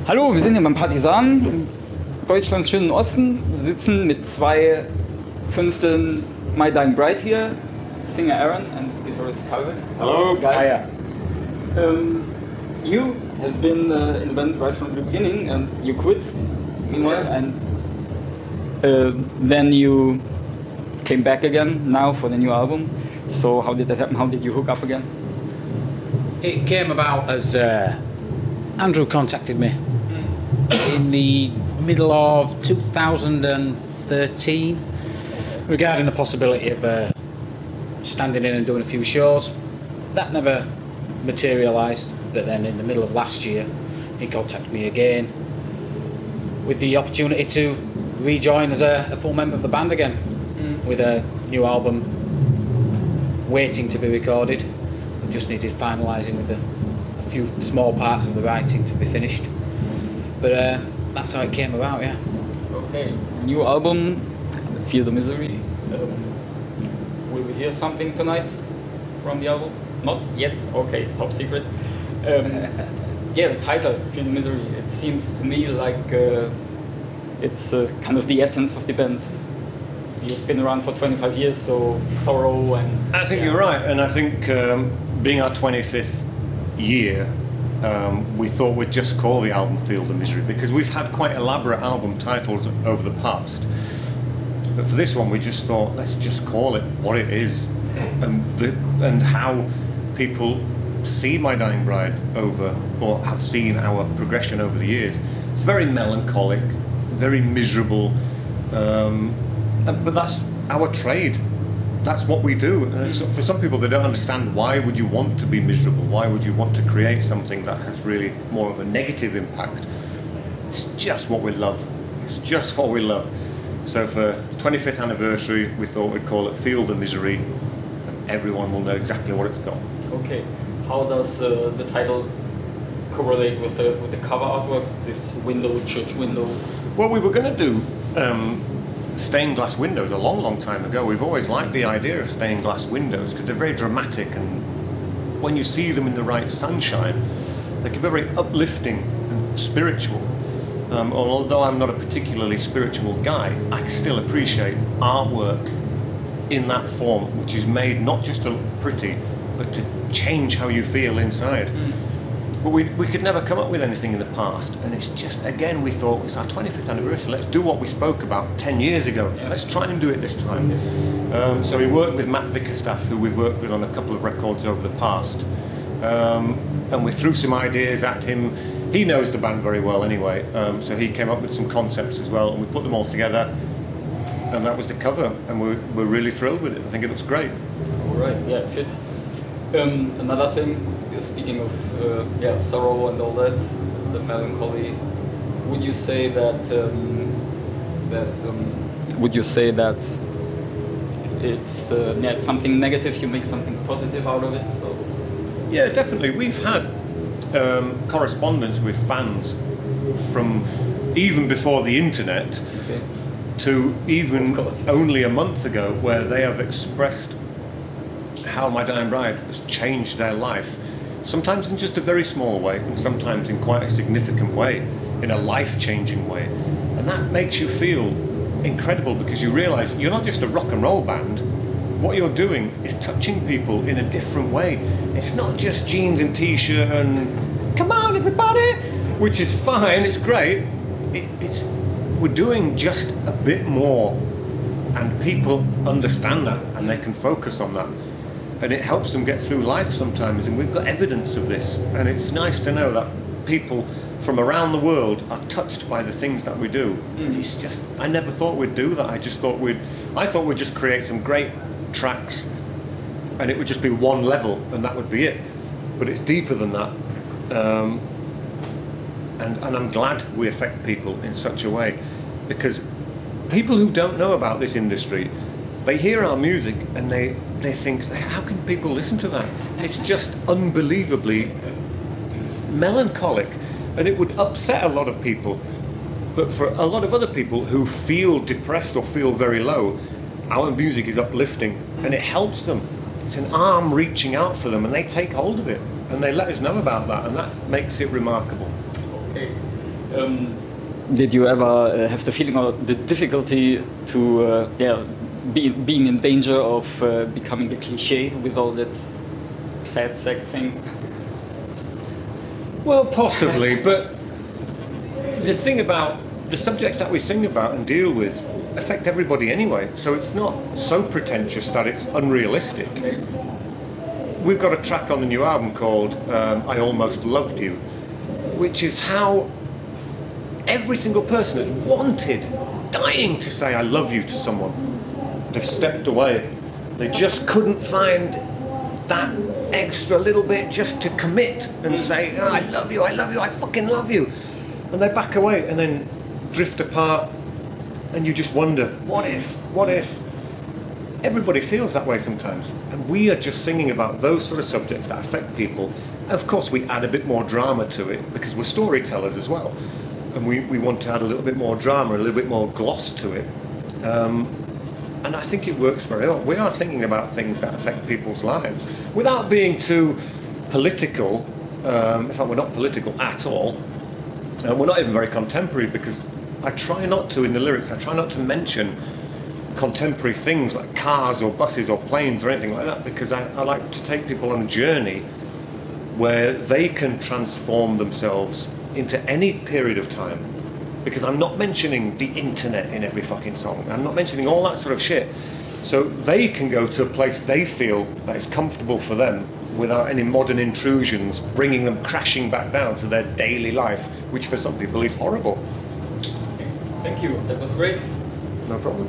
Hallo, wir sind hier beim Party.San, Deutschlands schönen Osten. Wir sitzen mit zwei fünften My Dying Bride hier, Singer Aaron and guitarist Calvin. Hello, guys. You have been in the band right from the beginning, and you quit meanwhile, Yes. and then you came back again now for the new album. So how did that happen? How did you hook up again? It came about as Andrew contacted me in the middle of 2013 regarding the possibility of standing in and doing a few shows. That never materialised, but then in the middle of last year he contacted me again with the opportunity to rejoin as a full member of the band again with a new album waiting to be recorded. We just needed finalising with a few small parts of the writing to be finished, but that's how it came about. Yeah. Okay, new album, Feel the Misery. Will we hear something tonight from the album? Not yet? Okay, top secret. Yeah, the title, Feel the Misery, it seems to me like it's kind of the essence of the band. You've been around for 25 years, so sorrow and... I think you're right, and I think being our 25th year, we thought we'd just call the album Feel the Misery, because we've had quite elaborate album titles over the past. But for this one we just thought, let's just call it what it is, and how people see My Dying Bride over, or have seen our progression over the years. It's very melancholic, very miserable, but that's our trade. That's what we do. For some people, they don't understand, why would you want to be miserable? Why would you want to create something that has really more of a negative impact? It's just what we love. It's just what we love. So for the 25th anniversary, we thought we'd call it Feel the Misery, and everyone will know exactly what it's got. Okay. How does the title correlate with the cover artwork? This window, church window. Well, we were going to do stained glass windows a long time ago. We've always liked the idea of stained glass windows because they're very dramatic, and when you see them in the right sunshine, they can be very uplifting and spiritual. Although I'm not a particularly spiritual guy, I still appreciate artwork in that form, which is made not just to look pretty, but to change how you feel inside. But we could never come up with anything in the past, and it's just, again, we thought, it's our 25th anniversary, let's do what we spoke about 10 years ago. Yeah. Let's try and do it this time. So we worked with Matt Vickerstaff, who we've worked with on a couple of records over the past, and we threw some ideas at him. He knows the band very well anyway, so he came up with some concepts as well, and we put them all together, and that was the cover, and we're really thrilled with it. I think it looks great. All right, yeah, it fits. Another thing, speaking of sorrow and all that, the melancholy, would you say that it's something negative, you make something positive out of it? So yeah, definitely. We've had correspondence with fans from even before the internet, okay, to even only a month ago, where they have expressed how My Dying Bride has changed their life, sometimes in just a very small way, and sometimes in quite a significant way, in a life-changing way. And that makes you feel incredible, because you realise you're not just a rock and roll band. What you're doing is touching people in a different way. It's not just jeans and t-shirt and come on everybody, which is fine, it's great. We're doing just a bit more, and people understand that, and they can focus on that. And it helps them get through life sometimes, and we've got evidence of this, and it's nice to know that people from around the world are touched by the things that we do. It's just, I never thought we'd do that. I thought we'd just create some great tracks, and it would just be one level, and that would be it. But it's deeper than that, and I'm glad we affect people in such a way, because people who don't know about this industry, they hear our music and they think, how can people listen to that? It's just unbelievably melancholic, and it would upset a lot of people. But for a lot of other people who feel depressed or feel very low, our music is uplifting, and it helps them. It's an arm reaching out for them, and they take hold of it, and they let us know about that, and that makes it remarkable. Okay. Did you ever have the feeling or the difficulty to being in danger of becoming a cliche with all that sad sack thing? Well, possibly, but the thing about the subjects that we sing about and deal with affect everybody anyway, so it's not so pretentious that it's unrealistic. We've got a track on the new album called I Almost Loved You, which is how every single person has wanted, dying to say I love you to someone. They've stepped away. They just couldn't find that extra little bit just to commit and say, oh, I love you, I fucking love you. And they back away and then drift apart, and you just wonder, what if? Everybody feels that way sometimes, and we are just singing about those sort of subjects that affect people. Of course, we add a bit more drama to it because we're storytellers as well, and we want to add a little bit more drama, a little bit more gloss to it. And I think it works very well. We are thinking about things that affect people's lives without being too political. In fact, we're not political at all. We're not even very contemporary, because I try not to, in the lyrics, I try not to mention contemporary things like cars or buses or planes or anything like that, because I like to take people on a journey where they can transform themselves into any period of time. Because I'm not mentioning the internet in every fucking song. I'm not mentioning all that sort of shit. So they can go to a place they feel that is comfortable for them without any modern intrusions bringing them crashing back down to their daily life, which for some people is horrible. Thank you, that was great. No problem.